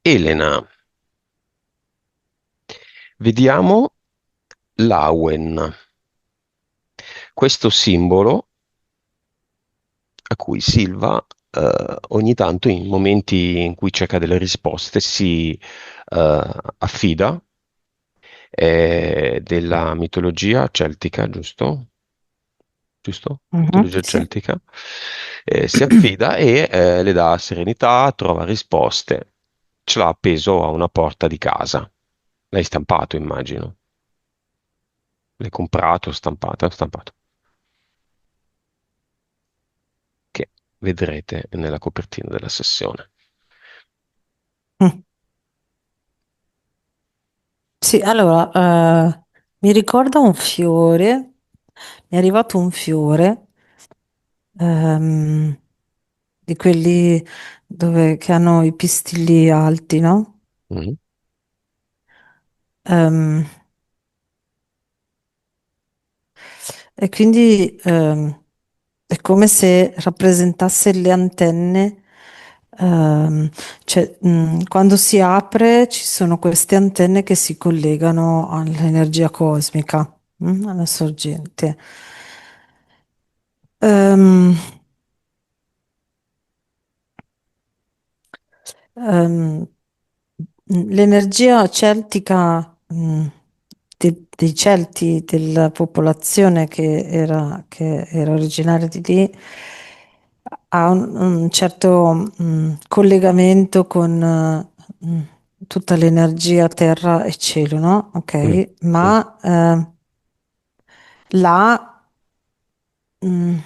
Elena, vediamo l'Awen, questo simbolo a cui Silva ogni tanto in momenti in cui cerca delle risposte si affida, è della mitologia celtica, giusto? Giusto? Mhm, Mitologia sì. celtica. Si affida e le dà serenità, trova risposte. Ce l'ha appeso a una porta di casa. L'hai stampato, immagino. L'hai comprato, stampato, stampato. Che vedrete nella copertina della sessione. Mm. Sì, allora, mi ricorda un fiore, mi è arrivato un fiore, ehm, di quelli che hanno i pistilli alti, no? Mhm. Ehm, e quindi è come se rappresentasse le antenne, cioè quando si apre ci sono queste antenne che si collegano all'energia cosmica, alla sorgente. Ehm, ehm, L'energia celtica, dei Celti, della popolazione che era originaria di lì, ha un certo, collegamento con, tutta l'energia terra e cielo, no? Mm. Ok, Sì, ma là Mm,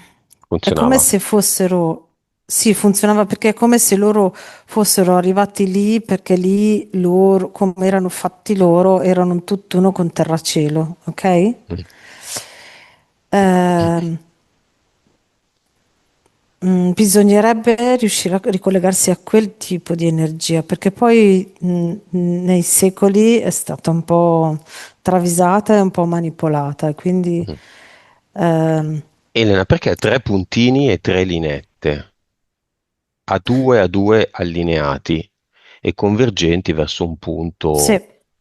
è come funzionava. se fossero, sì, funzionava perché è come se loro fossero arrivati lì perché lì loro, come erano fatti loro, erano un tutt'uno con terra-cielo, ok? Mm. Ehm, Bisognerebbe riuscire a ricollegarsi a quel tipo di energia perché poi nei secoli è stata un po' travisata e un po' manipolata, e quindi Mm. ehm, Elena, perché tre puntini e tre linette? A due allineati e convergenti verso un sì. punto.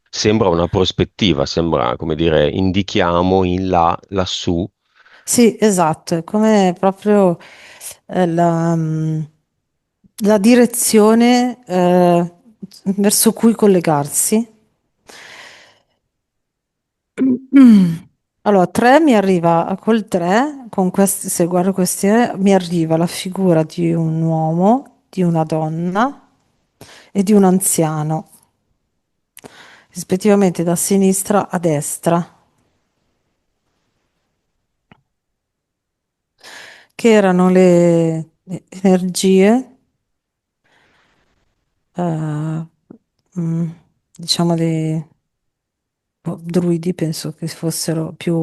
Sembra una prospettiva, sembra, come dire, indichiamo in là, lassù. Sì, esatto, è come proprio la direzione verso cui collegarsi. Allora, 3 mi arriva, col 3, con questi, se guardo questi, mi arriva la figura di un uomo, di una donna e di un anziano, rispettivamente da sinistra a destra, che erano le energie, eh, mm, diciamo, druidi, penso che fossero più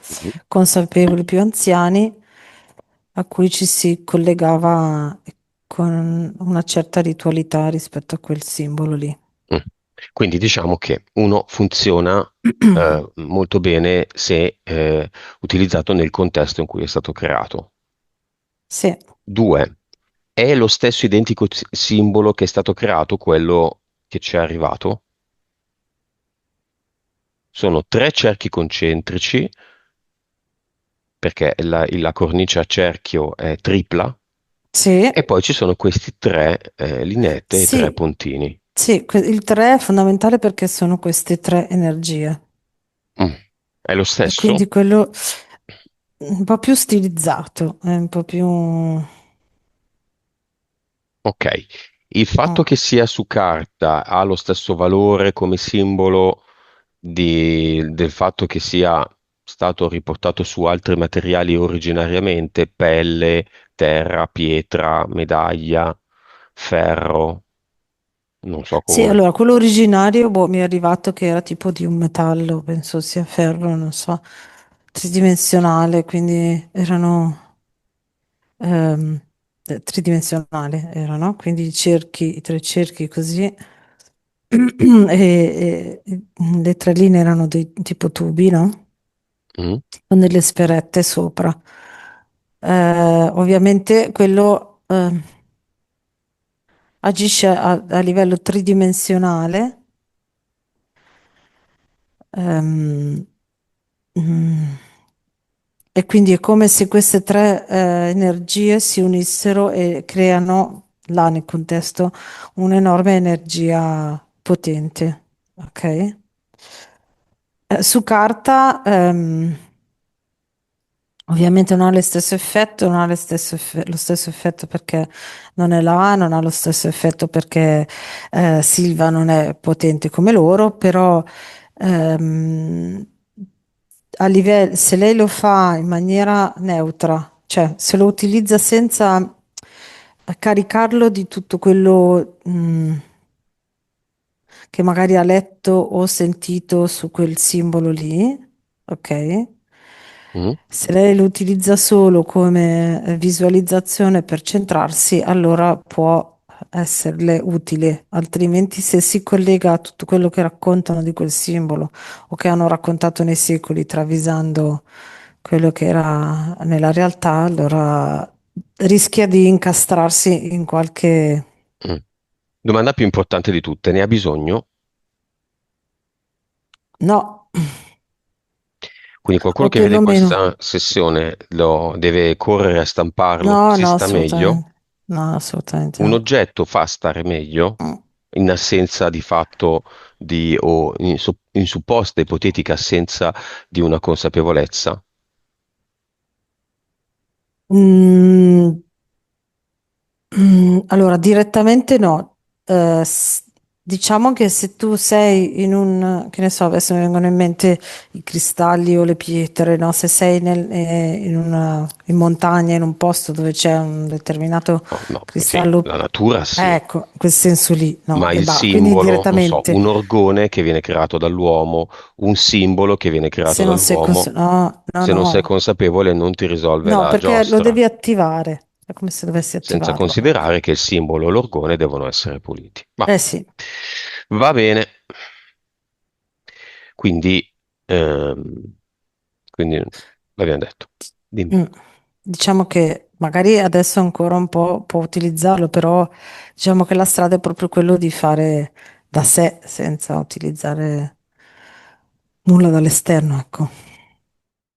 Mhm. consapevoli, più anziani, a cui ci si collegava con una certa ritualità rispetto a quel simbolo lì. Mm. Quindi diciamo che uno funziona molto bene se utilizzato nel contesto in cui è stato creato. Sì, Due, è lo stesso identico simbolo che è stato creato, quello che ci è arrivato? Sono tre cerchi concentrici, perché la cornice a cerchio è tripla, sì, e poi ci sono questi tre lineette e tre sì, puntini. sì, il 3 è fondamentale perché sono queste tre energie Mm. È lo e quindi stesso? quello un po' più stilizzato, è un po' più... Ok. Il fatto mm. che sia su carta ha lo stesso valore come simbolo del fatto che sia stato riportato su altri materiali originariamente, pelle, terra, pietra, medaglia, ferro, non so Sì, come. allora quello originario, boh, mi è arrivato che era tipo di un metallo, penso sia ferro, non so, tridimensionale, quindi erano ehm, tridimensionale, erano, quindi i cerchi, i tre cerchi così, e le tre linee erano dei tipo tubi, no? Mm? Con delle sferette sopra. Ovviamente quello agisce a livello tridimensionale. ehm, mm, e quindi è come se queste tre energie si unissero e creano, là nel contesto, un'enorme energia potente. Ok? Su carta, ovviamente non ha lo stesso effetto, non ha lo stesso effetto perché non è là, non ha lo stesso effetto perché Silva non è potente come loro, però ehm, a livello, se lei lo fa in maniera neutra, cioè se lo utilizza senza caricarlo di tutto quello che magari ha letto o sentito su quel simbolo lì, ok? Mm? Se lei lo utilizza solo come visualizzazione per centrarsi, allora può esserle utile, altrimenti se si collega a tutto quello che raccontano di quel simbolo o che hanno raccontato nei secoli, travisando quello che era nella realtà, allora rischia di incastrarsi in qualche... Mm. Domanda più importante di tutte, ne ha bisogno? No, Quindi qualcuno o che vede perlomeno... questa sessione lo deve correre a stamparlo, No, si no, sta meglio? assolutamente. No, assolutamente Un no. oggetto fa stare meglio Mm. in assenza di fatto di, o in supposta ipotetica assenza di una consapevolezza? Mm, allora, direttamente no. Diciamo che se tu sei in un, che ne so, adesso mi vengono in mente i cristalli o le pietre, no? Se sei in montagna, in un posto dove c'è un determinato No, no, sì, cristallo, la natura sì, ecco, in quel senso lì, no? ma E il bah, quindi simbolo, non so, direttamente, un orgone che viene creato dall'uomo, un simbolo che viene creato se non sei dall'uomo, no, no, se non sei no, consapevole non ti risolve no, la perché lo giostra, devi attivare, è come se dovessi senza attivarlo, ecco. considerare che il simbolo e l'orgone devono essere puliti. Ma Eh sì. va bene, quindi, ehm, quindi l'abbiamo detto. Dimmi. Mm. Diciamo che magari adesso ancora un po' può utilizzarlo, però diciamo che la strada è proprio quello di fare da sé senza utilizzare nulla dall'esterno, ecco.